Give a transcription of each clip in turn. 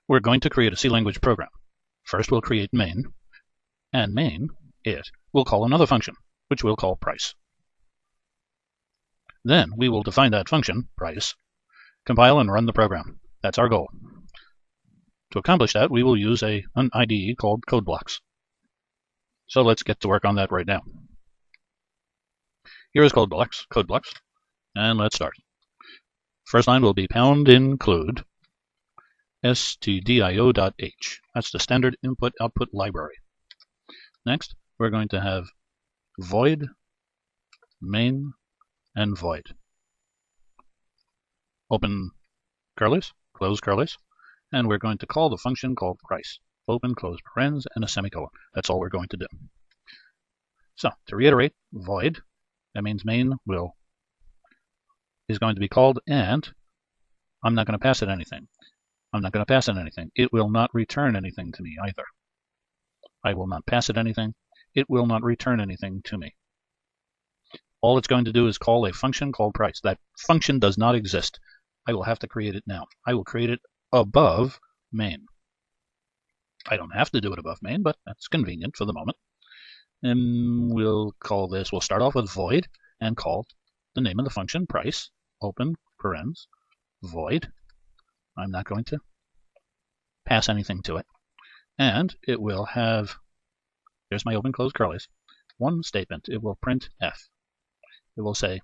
We're going to create a C language program. First, we'll create main, and main, will call another function, which we'll call price. Then we will define that function, price, compile and run the program. That's our goal. To accomplish that, we will use an IDE called CodeBlocks. So let's get to work on that right now. Here is CodeBlocks, and let's start. First line will be pound include stdio.h. That's the standard input-output library. Next, we're going to have void, main, and void. Open curlies, close curlies, and we're going to call the function called price. Open, close parens, and a semicolon. That's all we're going to do. So, to reiterate, void, that means main is going to be called, and I'm not going to pass it anything. It will not return anything to me either. I will not pass it anything. It will not return anything to me. All it's going to do is call a function called price. That function does not exist. I will have to create it now. I will create it above main. I don't have to do it above main, but that's convenient for the moment. And we'll start off with void and call the name of the function price, open parens, void. I'm not going to pass anything to it. And it will have, there's my open close curlies, one statement. It will print f. It will say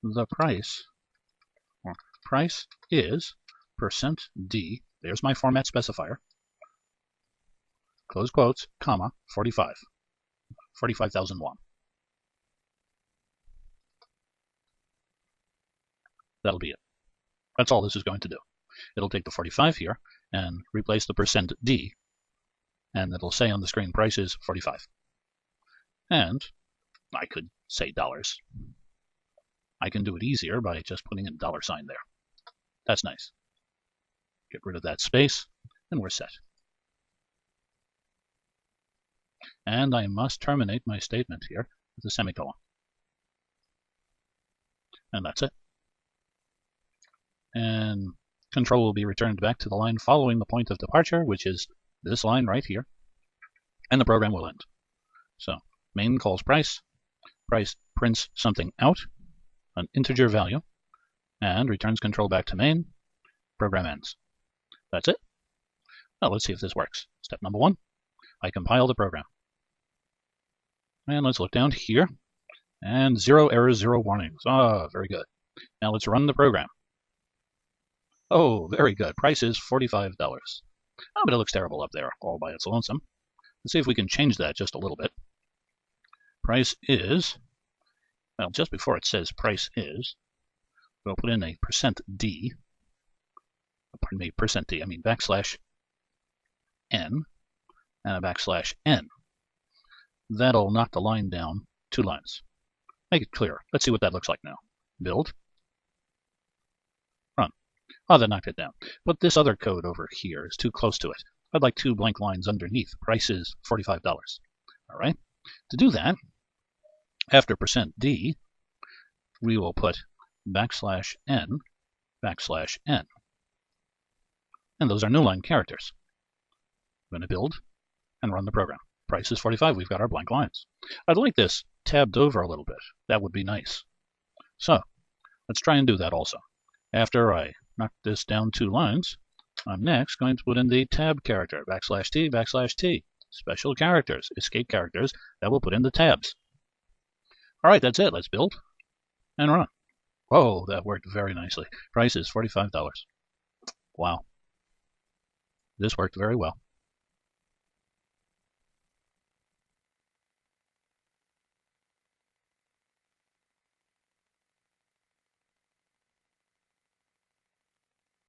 the price is %d, there's my format specifier, close quotes, comma, 45,001. That'll be it. That's all this is going to do. It'll take the 45 here and replace the %d, and it'll say on the screen price is 45. And I could say dollars. I can do it easier by just putting a $sign there. That's nice. Get rid of that space, and we're set. And I must terminate my statement here with a semicolon. And that's it. And control will be returned back to the line following the point of departure, which is this line right here, and the program will end. So main calls price, price prints something out, an integer value, and returns control back to main, program ends. That's it. Now let's see if this works. Step number 1, I compile the program. And let's look down here, and 0 errors, 0 warnings. Ah, very good. Now let's run the program. Oh, very good. Price is $45. Oh, but it looks terrible up there all by its lonesome. Let's see if we can change that just a little bit. Price is, well, just before it says price is, we'll put in a %d, pardon me, %d, I mean \n and a \n. That'll knock the line down 2 lines. Make it clearer. Let's see what that looks like now. Build. Run. Oh, that knocked it down. But this other code over here is too close to it. I'd like 2 blank lines underneath. Price is $45. All right. To do that, after %d, we will put \n, \n. And those are new line characters. I'm going to build and run the program. Price is 45. We've got our blank lines. I'd like this tabbed over a little bit. That would be nice. So let's try and do that also. After I knock this down 2 lines, I'm next going to put in the tab character, \t, special characters, escape characters that will put in the tabs. All right, that's it. Let's build and run. Whoa, that worked very nicely. Price is $45. Wow. This worked very well.